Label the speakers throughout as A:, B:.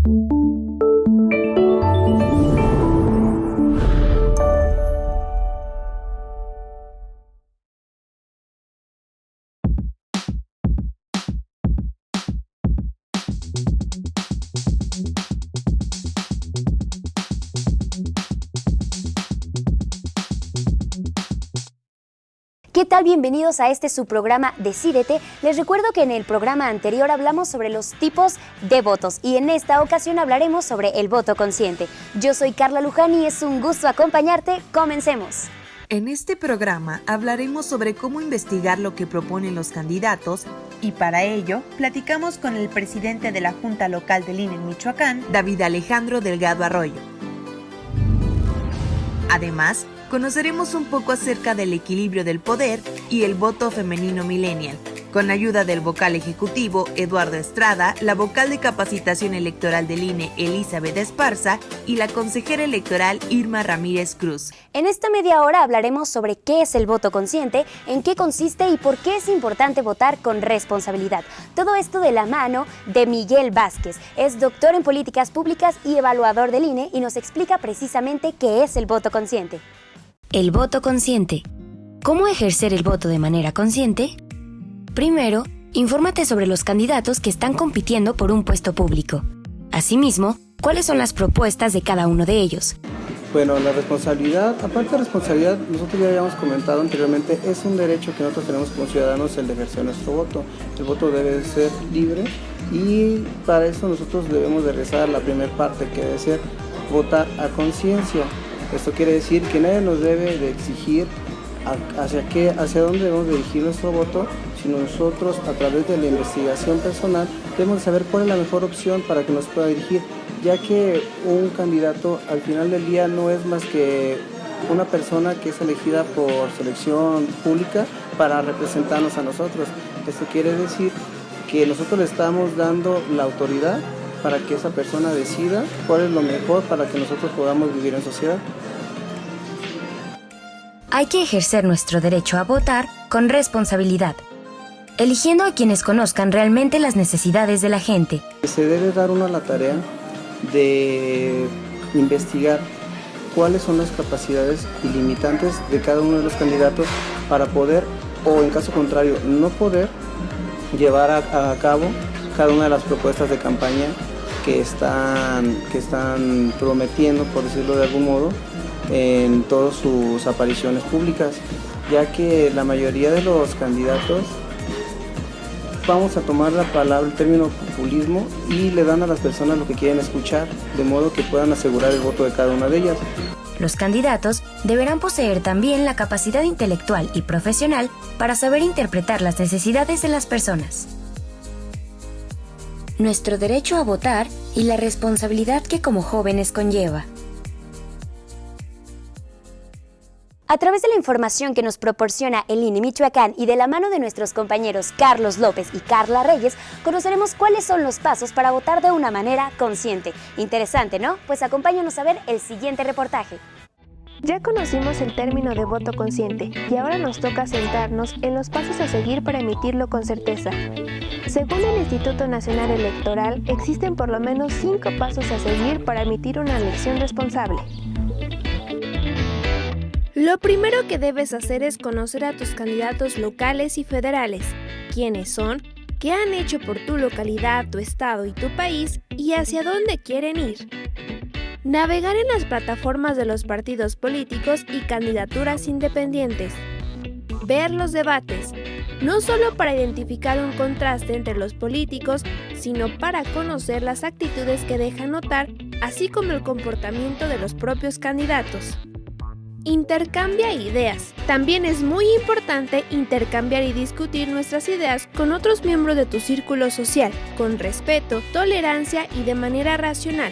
A: ¿Qué tal? Bienvenidos a este su programa Decídete. Les recuerdo que en el programa anterior hablamos sobre los tipos de votos y en esta ocasión hablaremos sobre el voto consciente. Yo soy Carla Luján y es un gusto acompañarte. Comencemos.
B: En este programa hablaremos sobre cómo investigar lo que proponen los candidatos y para ello platicamos con el presidente de la Junta Local del INE en Michoacán, David Alejandro Delgado Arroyo. Además, conoceremos un poco acerca del equilibrio del poder y el voto femenino millennial, con ayuda del vocal ejecutivo Eduardo Estrada, la vocal de capacitación electoral del INE Elizabeth Esparza y la consejera electoral Irma Ramírez Cruz.
A: En esta media hora hablaremos sobre qué es el voto consciente, en qué consiste y por qué es importante votar con responsabilidad. Todo esto de la mano de Miguel Vázquez. Es doctor en políticas públicas y evaluador del INE y nos explica precisamente qué es el voto consciente.
C: El voto consciente. ¿Cómo ejercer el voto de manera consciente? Primero, infórmate sobre los candidatos que están compitiendo por un puesto público. Asimismo, ¿cuáles son las propuestas de cada uno de ellos?
D: Bueno, la responsabilidad, aparte de responsabilidad, nosotros ya habíamos comentado anteriormente, es un derecho que nosotros tenemos como ciudadanos el de ejercer nuestro voto. El voto debe ser libre y para eso nosotros debemos de realizar la primera parte, que debe ser votar a conciencia. Esto quiere decir que nadie nos debe de exigir hacia dónde debemos dirigir nuestro voto, sino nosotros a través de la investigación personal debemos saber cuál es la mejor opción para que nos pueda dirigir, ya que un candidato al final del día no es más que una persona que es elegida por selección pública para representarnos a nosotros. Esto quiere decir que nosotros le estamos dando la autoridad para que esa persona decida cuál es lo mejor para que nosotros podamos vivir en sociedad.
C: Hay que ejercer nuestro derecho a votar con responsabilidad, eligiendo a quienes conozcan realmente las necesidades de la gente.
D: Se debe dar uno la tarea de investigar cuáles son las capacidades ilimitantes de cada uno de los candidatos para poder, o en caso contrario, no poder llevar a cabo cada una de las propuestas de campaña que están prometiendo, por decirlo de algún modo, en todas sus apariciones públicas, ya que la mayoría de los candidatos, vamos a tomar la palabra, el término populismo, y le dan a las personas lo que quieren escuchar, de modo que puedan asegurar el voto de cada una de ellas.
C: Los candidatos deberán poseer también la capacidad intelectual y profesional para saber interpretar las necesidades de las personas. Nuestro derecho a votar y la responsabilidad que como jóvenes conlleva.
A: A través de la información que nos proporciona el INE Michoacán y de la mano de nuestros compañeros Carlos López y Carla Reyes, conoceremos cuáles son los pasos para votar de una manera consciente. Interesante, ¿no? Pues acompáñanos a ver el siguiente reportaje.
E: Ya conocimos el término de voto consciente y ahora nos toca centrarnos en los pasos a seguir para emitirlo con certeza. Según el Instituto Nacional Electoral, existen por lo menos 5 pasos a seguir para emitir una elección responsable. Lo primero que debes hacer es conocer a tus candidatos locales y federales, quiénes son, qué han hecho por tu localidad, tu estado y tu país y hacia dónde quieren ir. Navegar en las plataformas de los partidos políticos y candidaturas independientes. Ver los debates, no solo para identificar un contraste entre los políticos, sino para conocer las actitudes que dejan notar, así como el comportamiento de los propios candidatos. Intercambia ideas. También es muy importante intercambiar y discutir nuestras ideas con otros miembros de tu círculo social, con respeto, tolerancia y de manera racional.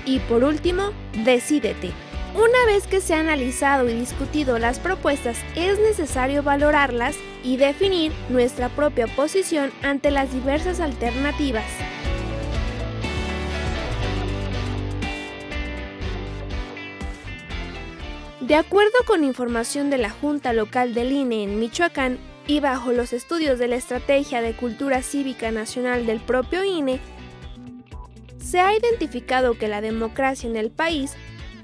E: Y por último, decídete. Una vez que se ha analizado y discutido las propuestas, es necesario valorarlas y definir nuestra propia posición ante las diversas alternativas. De acuerdo con información de la Junta Local del INE en Michoacán y bajo los estudios de la Estrategia de Cultura Cívica Nacional del propio INE, se ha identificado que la democracia en el país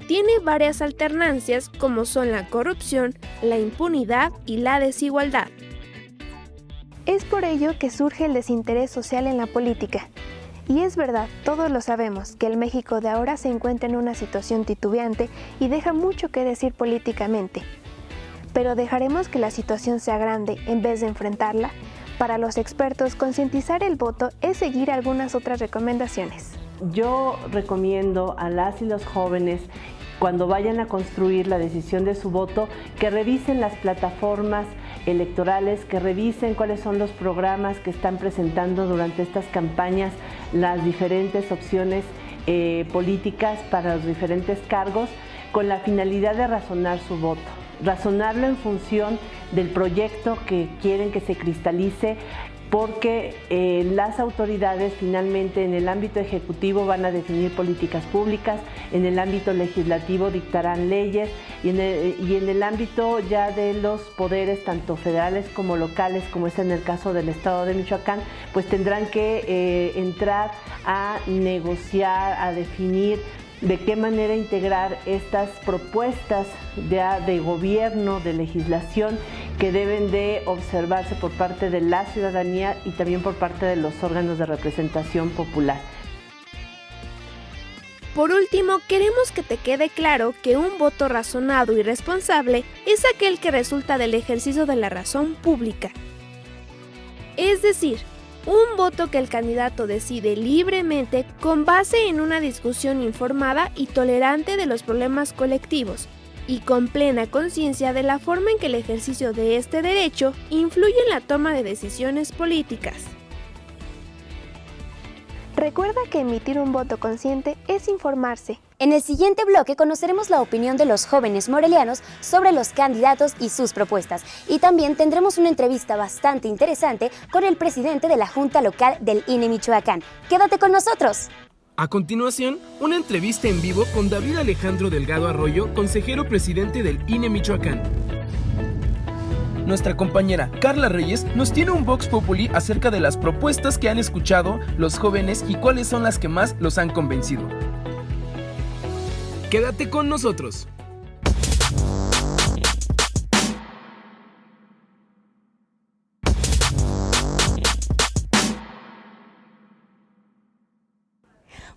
E: tiene varias alternancias como son la corrupción, la impunidad y la desigualdad.
F: Es por ello que surge el desinterés social en la política. Y es verdad, todos lo sabemos, que el México de ahora se encuentra en una situación titubeante y deja mucho que decir políticamente. Pero dejaremos que la situación sea grande en vez de enfrentarla. Para los expertos, concientizar el voto es seguir algunas otras recomendaciones.
G: Yo recomiendo a las y los jóvenes, cuando vayan a construir la decisión de su voto, que revisen las plataformas electorales, que revisen cuáles son los programas que están presentando durante estas campañas, las diferentes opciones políticas para los diferentes cargos, con la finalidad de razonar su voto. Razonarlo en función del proyecto que quieren que se cristalice, porque las autoridades finalmente en el ámbito ejecutivo van a definir políticas públicas, en el ámbito legislativo dictarán leyes y en el ámbito ya de los poderes tanto federales como locales, como es en el caso del estado de Michoacán, pues tendrán que entrar a negociar, a definir de qué manera integrar estas propuestas de gobierno, de legislación, que deben de observarse por parte de la ciudadanía y también por parte de los órganos de representación popular.
E: Por último, queremos que te quede claro que un voto razonado y responsable es aquel que resulta del ejercicio de la razón pública. Es decir, un voto que el candidato decide libremente con base en una discusión informada y tolerante de los problemas colectivos y con plena conciencia de la forma en que el ejercicio de este derecho influye en la toma de decisiones políticas.
F: Recuerda que emitir un voto consciente es informarse.
A: En el siguiente bloque conoceremos la opinión de los jóvenes morelianos sobre los candidatos y sus propuestas. Y también tendremos una entrevista bastante interesante con el presidente de la Junta Local del INE Michoacán. ¡Quédate con nosotros!
H: A continuación, una entrevista en vivo con David Alejandro Delgado Arroyo, consejero presidente del INE Michoacán. Nuestra compañera Carla Reyes nos tiene un Vox Populi acerca de las propuestas que han escuchado los jóvenes y cuáles son las que más los han convencido. Quédate con nosotros.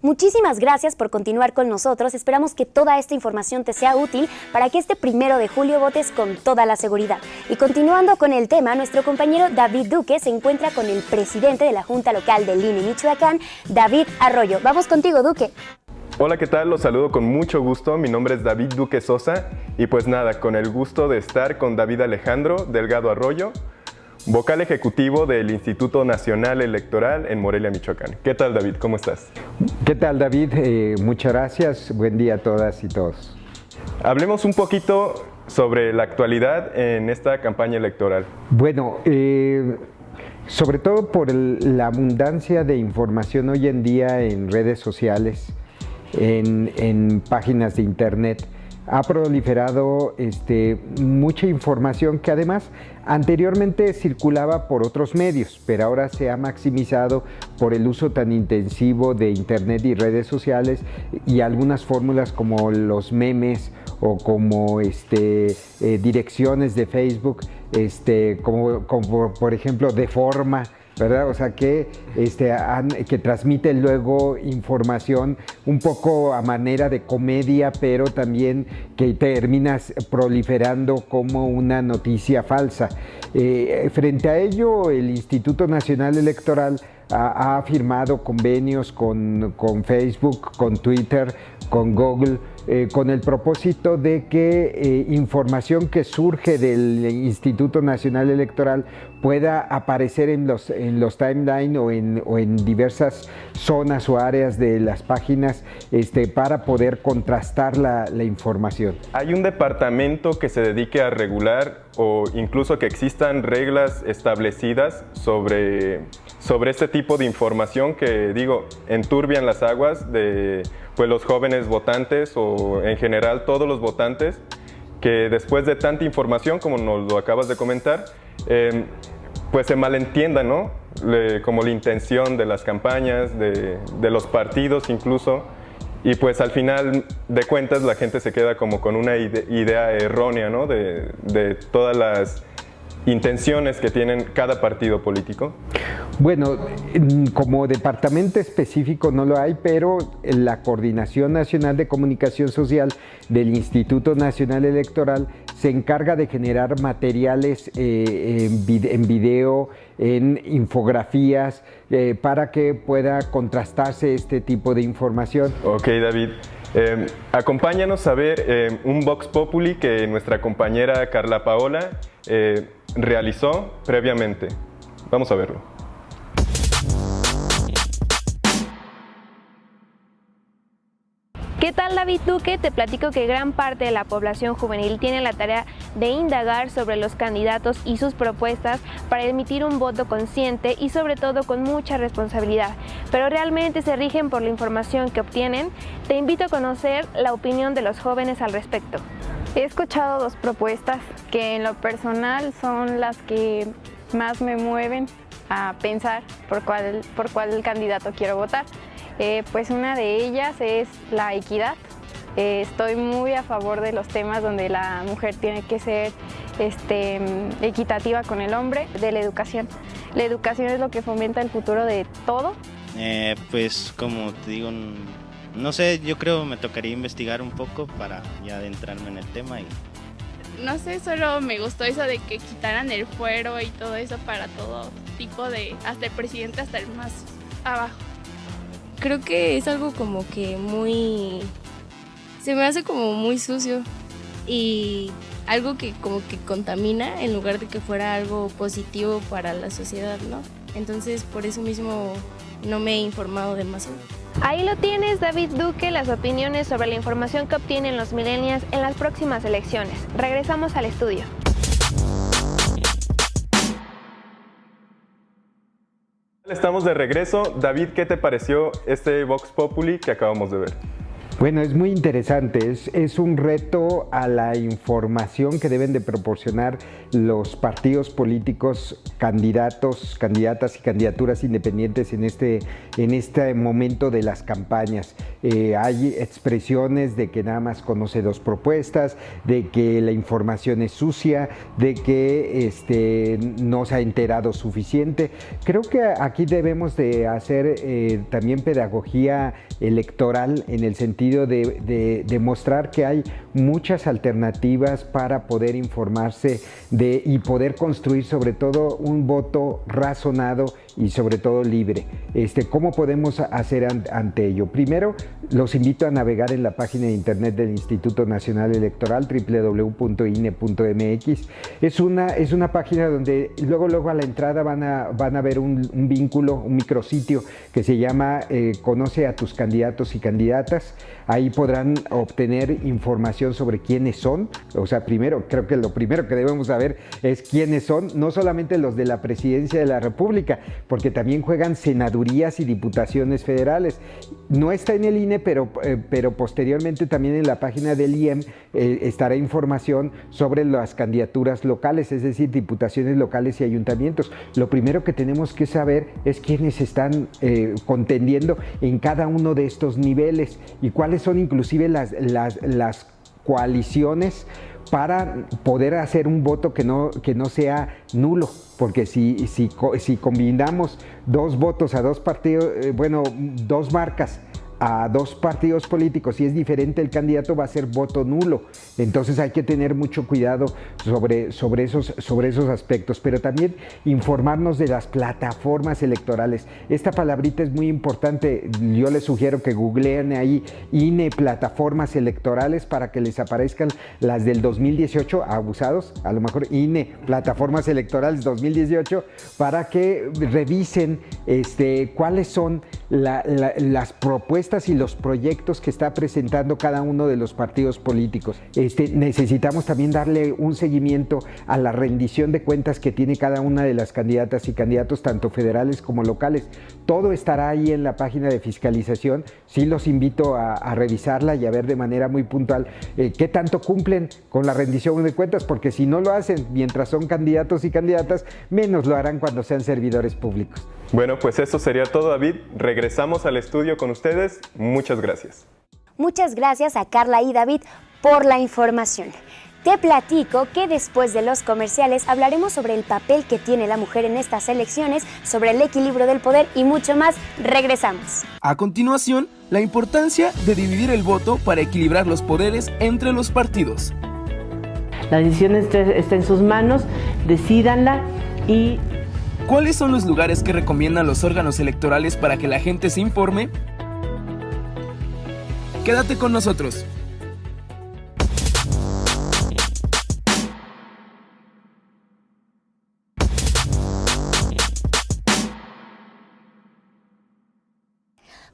A: Muchísimas gracias por continuar con nosotros. Esperamos que toda esta información te sea útil para que este 1 de julio votes con toda la seguridad. Y continuando con el tema, nuestro compañero David Duque se encuentra con el presidente de la Junta Local del INE Michoacán, David Arroyo. Vamos contigo, Duque.
I: Hola, ¿qué tal? Los saludo con mucho gusto. Mi nombre es David Duque Sosa y pues nada, con el gusto de estar con David Alejandro Delgado Arroyo, vocal ejecutivo del Instituto Nacional Electoral en Morelia, Michoacán. ¿Qué tal, David? ¿Cómo estás?
J: ¿Qué tal, David? Muchas gracias. Buen día a todas y todos.
I: Hablemos un poquito sobre la actualidad en esta campaña electoral.
J: Bueno, sobre todo por la abundancia de información hoy en día en redes sociales, en páginas de internet, ha proliferado mucha información que además anteriormente circulaba por otros medios, pero ahora se ha maximizado por el uso tan intensivo de internet y redes sociales y algunas fórmulas como los memes o como direcciones de Facebook, como por ejemplo de forma, ¿verdad? O sea, que transmiten luego información un poco a manera de comedia, pero también que terminas proliferando como una noticia falsa. Frente a ello, el Instituto Nacional Electoral ha firmado convenios con Facebook, con Twitter, con Google, con el propósito de que información que surge del Instituto Nacional Electoral pueda aparecer en los timeline o en diversas zonas o áreas de las páginas para poder contrastar la información.
I: ¿Hay un departamento que se dedique a regular o incluso que existan reglas establecidas sobre este tipo de información que, enturbian las aguas de los jóvenes votantes o en general todos los votantes, que después de tanta información, como nos lo acabas de comentar, pues se malentienda, ¿no? Como la intención de las campañas, de los partidos incluso, y pues al final de cuentas la gente se queda como con una idea errónea, ¿no? de todas las intenciones que tienen cada partido político.
J: Bueno, como departamento específico no lo hay, pero la Coordinación Nacional de Comunicación Social del Instituto Nacional Electoral se encarga de generar materiales en video, en infografías, para que pueda contrastarse este tipo de información.
I: Ok, David. Acompáñanos a ver un Vox Populi que nuestra compañera Carla Paola realizó previamente. Vamos a verlo.
E: ¿Qué tal, David Duque? Te platico que gran parte de la población juvenil tiene la tarea de indagar sobre los candidatos y sus propuestas para emitir un voto consciente y sobre todo con mucha responsabilidad, pero realmente se rigen por la información que obtienen. Te invito a conocer la opinión de los jóvenes al respecto.
K: He escuchado dos propuestas que en lo personal son las que más me mueven a pensar por cuál candidato quiero votar. Pues una de ellas es la equidad. Estoy muy a favor de los temas donde la mujer tiene que ser equitativa con el hombre. De la educación. La educación es lo que fomenta el futuro de todo.
L: Pues como te digo, no sé, yo creo me tocaría investigar un poco para ya adentrarme en el tema.
M: No sé, solo me gustó eso de que quitaran el fuero y todo eso para todo tipo de, hasta el presidente, hasta el más abajo.
N: Creo que es algo como que se me hace como muy sucio y algo que como que contamina en lugar de que fuera algo positivo para la sociedad, ¿no? Entonces por eso mismo no me he informado demasiado.
E: Ahí lo tienes, David Duque, las opiniones sobre la información que obtienen los millennials en las próximas elecciones. Regresamos al estudio.
I: Estamos de regreso. David, ¿qué te pareció este Vox Populi que acabamos de ver?
J: Bueno, es muy interesante, es un reto a la información que deben de proporcionar los partidos políticos, candidatos, candidatas y candidaturas independientes en este momento de las campañas. Hay expresiones de que nada más conoce dos propuestas, de que la información es sucia, de que no se ha enterado suficiente. Creo que aquí debemos de hacer también pedagogía electoral en el sentido de demostrar que hay muchas alternativas para poder informarse y poder construir sobre todo un voto razonado y sobre todo libre. ¿Cómo podemos hacer ante ello? Primero, los invito a navegar en la página de internet del Instituto Nacional Electoral, www.ine.mx. Es una página donde luego a la entrada van a ver un vínculo, un micrositio que se llama Conoce a tus candidatos y candidatas. Ahí podrán obtener información sobre quiénes son. O sea, creo que lo primero que debemos saber es quiénes son, no solamente los de la Presidencia de la República, porque también juegan senadurías y diputaciones federales. No está en el INE, pero posteriormente también en la página del IEM estará información sobre las candidaturas locales, es decir, diputaciones locales y ayuntamientos. Lo primero que tenemos que saber es quiénes están contendiendo en cada uno de estos niveles y cuáles son inclusive las coaliciones para poder hacer un voto que no sea nulo, porque si combinamos dos votos a dos partidos, dos marcas a dos partidos políticos y es diferente el candidato, va a ser voto nulo. Entonces hay que tener mucho cuidado sobre esos aspectos, pero también informarnos de las plataformas electorales. Esta palabrita es muy importante. Yo les sugiero que googleen ahí INE plataformas electorales para que les aparezcan las del 2018, abusados, a lo mejor INE plataformas electorales 2018, para que revisen cuáles son las propuestas y los proyectos que está presentando cada uno de los partidos políticos. Necesitamos también darle un seguimiento a la rendición de cuentas que tiene cada una de las candidatas y candidatos, tanto federales como locales. Todo estará ahí en la página de fiscalización. Sí los invito a revisarla y a ver de manera muy puntual qué tanto cumplen con la rendición de cuentas, porque si no lo hacen mientras son candidatos y candidatas, menos lo harán cuando sean servidores públicos.
I: Bueno, pues eso sería todo, David. Regresamos al estudio con ustedes. Muchas gracias.
A: Muchas gracias a Carla y David por la información. Te platico que después de los comerciales hablaremos sobre el papel que tiene la mujer en estas elecciones, sobre el equilibrio del poder y mucho más. Regresamos.
H: A continuación, la importancia de dividir el voto para equilibrar los poderes entre los partidos.
G: La decisión está en sus manos, decídanla. Y
H: ¿cuáles son los lugares que recomiendan los órganos electorales para que la gente se informe? Quédate con nosotros.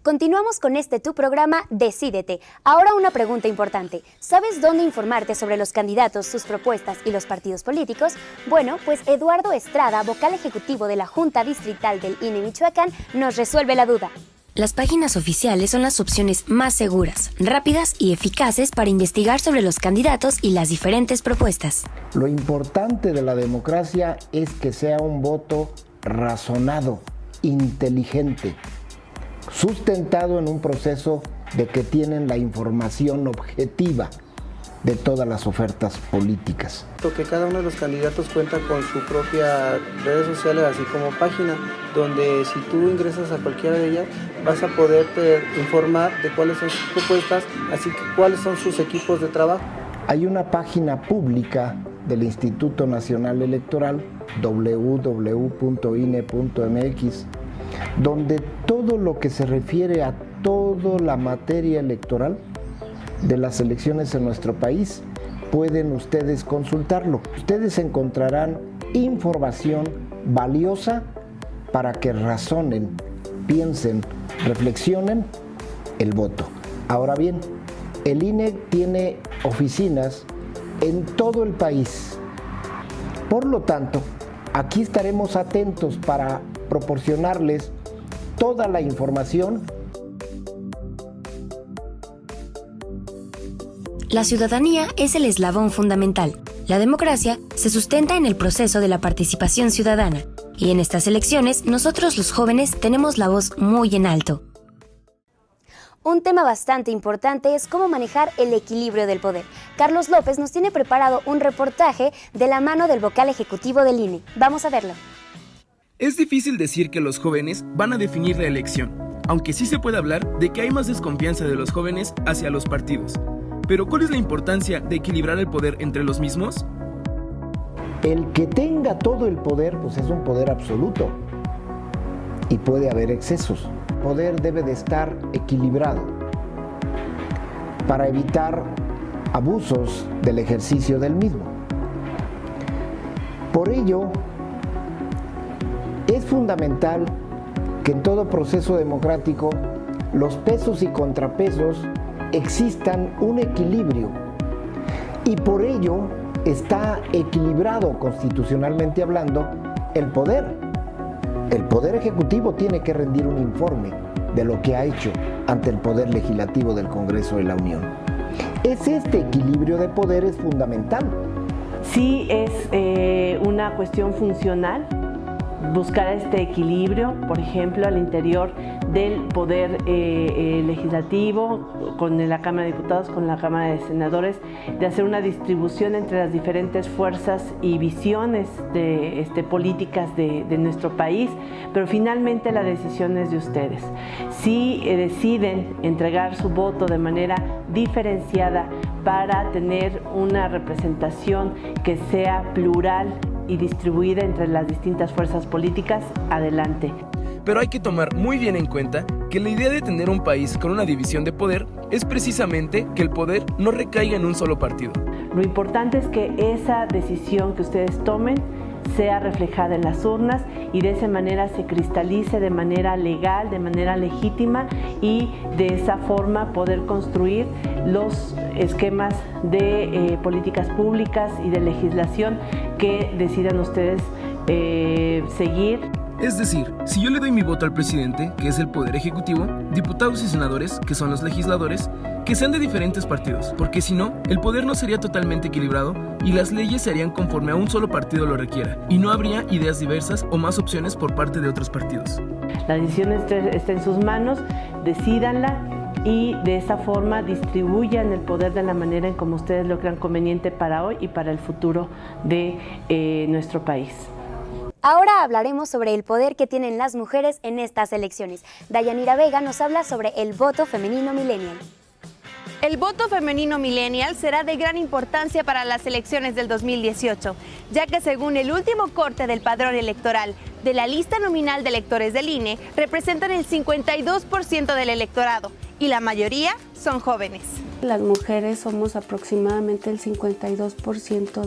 A: Continuamos con tu programa Decídete. Ahora una pregunta importante. ¿Sabes dónde informarte sobre los candidatos, sus propuestas y los partidos políticos? Bueno, pues Eduardo Estrada, vocal ejecutivo de la Junta Distrital del INE Michoacán, nos resuelve la duda.
C: Las páginas oficiales son las opciones más seguras, rápidas y eficaces para investigar sobre los candidatos y las diferentes propuestas.
O: Lo importante de la democracia es que sea un voto razonado, inteligente, sustentado en un proceso de que tienen la información objetiva de todas las ofertas políticas.
D: Que cada uno de los candidatos cuenta con su propia redes sociales, así como página, donde si tú ingresas a cualquiera de ellas vas a poderte informar de cuáles son sus propuestas, así que cuáles son sus equipos de trabajo.
O: Hay una página pública del Instituto Nacional Electoral, www.ine.mx, donde todo lo que se refiere a toda la materia electoral de las elecciones en nuestro país, pueden ustedes consultarlo. Ustedes encontrarán información valiosa para que razonen, piensen, reflexionen el voto. Ahora bien, el INE tiene oficinas en todo el país. Por lo tanto, aquí estaremos atentos para proporcionarles toda la información.
C: La ciudadanía es el eslabón fundamental. La democracia se sustenta en el proceso de la participación ciudadana, y en estas elecciones nosotros los jóvenes tenemos la voz muy en alto.
A: Un tema bastante importante es cómo manejar el equilibrio del poder. Carlos López nos tiene preparado un reportaje de la mano del vocal ejecutivo del INE. Vamos a verlo.
H: Es difícil decir que los jóvenes van a definir la elección, aunque sí se puede hablar de que hay más desconfianza de los jóvenes hacia los partidos. Pero ¿cuál es la importancia de equilibrar el poder entre los mismos?
O: El que tenga todo el poder, pues es un poder absoluto y puede haber excesos. El poder debe de estar equilibrado para evitar abusos del ejercicio del mismo. Por ello, es fundamental que en todo proceso democrático los pesos y contrapesos existan un equilibrio, y por ello está equilibrado constitucionalmente hablando el poder. El Poder Ejecutivo tiene que rendir un informe de lo que ha hecho ante el Poder Legislativo del Congreso de la Unión. Este equilibrio de poder es fundamental.
G: Sí es una cuestión funcional buscar este equilibrio, por ejemplo, al interior del Poder Legislativo, con la Cámara de Diputados, con la Cámara de Senadores, de hacer una distribución entre las diferentes fuerzas y visiones de políticas de nuestro país, pero finalmente la decisión es de ustedes. Si deciden entregar su voto de manera diferenciada para tener una representación que sea plural y distribuida entre las distintas fuerzas políticas, adelante.
H: Pero hay que tomar muy bien en cuenta que la idea de tener un país con una división de poder es precisamente que el poder no recaiga en un solo partido.
G: Lo importante es que esa decisión que ustedes tomen sea reflejada en las urnas y de esa manera se cristalice de manera legal, de manera legítima, y de esa forma poder construir los esquemas de políticas públicas y de legislación que decidan ustedes seguir.
H: Es decir, si yo le doy mi voto al presidente, que es el poder ejecutivo, diputados y senadores, que son los legisladores, que sean de diferentes partidos, porque si no, el poder no sería totalmente equilibrado y las leyes se harían conforme a un solo partido lo requiera, y no habría ideas diversas o más opciones por parte de otros partidos.
G: La decisión está en sus manos, decídanla y de esa forma distribuyan el poder de la manera en como ustedes lo crean conveniente para hoy y para el futuro de nuestro país.
A: Ahora hablaremos sobre el poder que tienen las mujeres en estas elecciones. Dayanira Vega nos habla sobre el voto femenino millennial.
P: El voto femenino millennial será de gran importancia para las elecciones del 2018, ya que según el último corte del padrón electoral de la lista nominal de electores del INE, representan el 52% del electorado y la mayoría son jóvenes.
Q: Las mujeres somos aproximadamente el 52%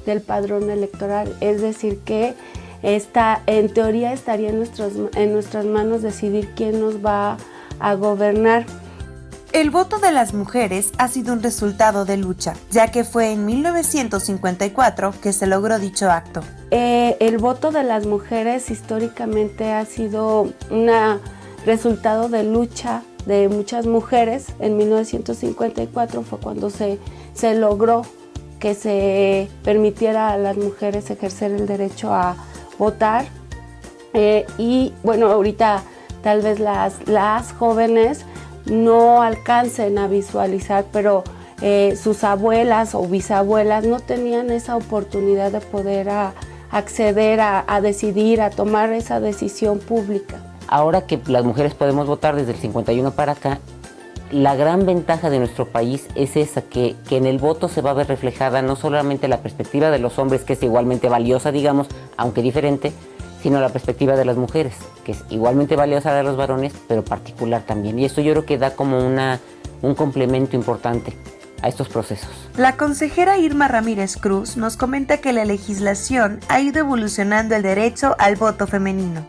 Q: del padrón electoral, es decir que en teoría estaría en nuestras manos decidir quién nos va a gobernar.
B: El voto de las mujeres ha sido un resultado de lucha, ya que fue en 1954 que se logró dicho acto.
Q: El voto de las mujeres históricamente ha sido un resultado de lucha de muchas mujeres. En 1954 fue cuando se logró que se permitiera a las mujeres ejercer el derecho a votar. Y bueno, ahorita tal vez las jóvenes no alcancen a visualizar, pero sus abuelas o bisabuelas no tenían esa oportunidad de poder acceder a decidir, a tomar esa decisión pública.
R: Ahora que las mujeres podemos votar desde el 51 para acá, la gran ventaja de nuestro país es esa, que en el voto se va a ver reflejada no solamente la perspectiva de los hombres, que es igualmente valiosa, digamos, aunque diferente, sino la perspectiva de las mujeres, que es igualmente valiosa de los varones, pero particular también. Y esto yo creo que da como un complemento importante a estos procesos.
B: La consejera Irma Ramírez Cruz nos comenta que la legislación ha ido evolucionando el derecho al voto femenino.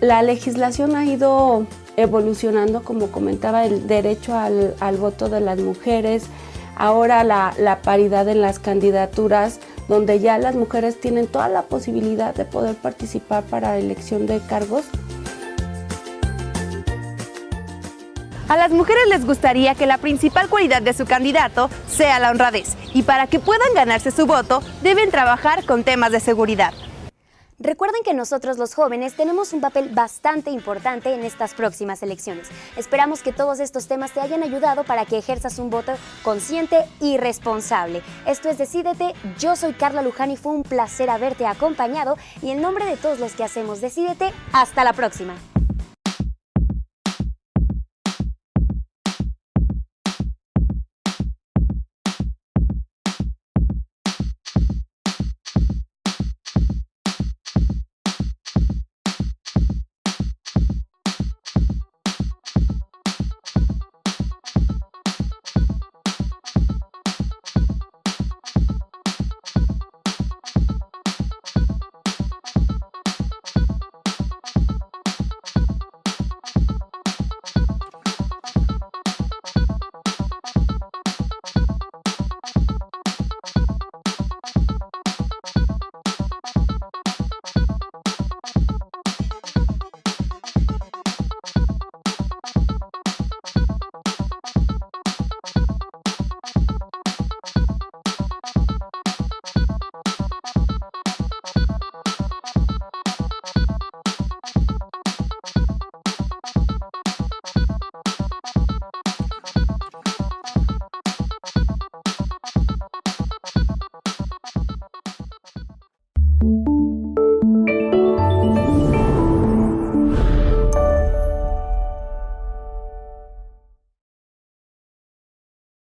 Q: La legislación ha ido evolucionando, como comentaba, el derecho al voto de las mujeres, ahora la paridad en las candidaturas, donde ya las mujeres tienen toda la posibilidad de poder participar para la elección de cargos.
P: A las mujeres les gustaría que la principal cualidad de su candidato sea la honradez, y para que puedan ganarse su voto, deben trabajar con temas de seguridad.
A: Recuerden que nosotros los jóvenes tenemos un papel bastante importante en estas próximas elecciones. Esperamos que todos estos temas te hayan ayudado para que ejerzas un voto consciente y responsable. Esto es Decídete, yo soy Carla Luján y fue un placer haberte acompañado, y en nombre de todos los que hacemos Decídete, hasta la próxima.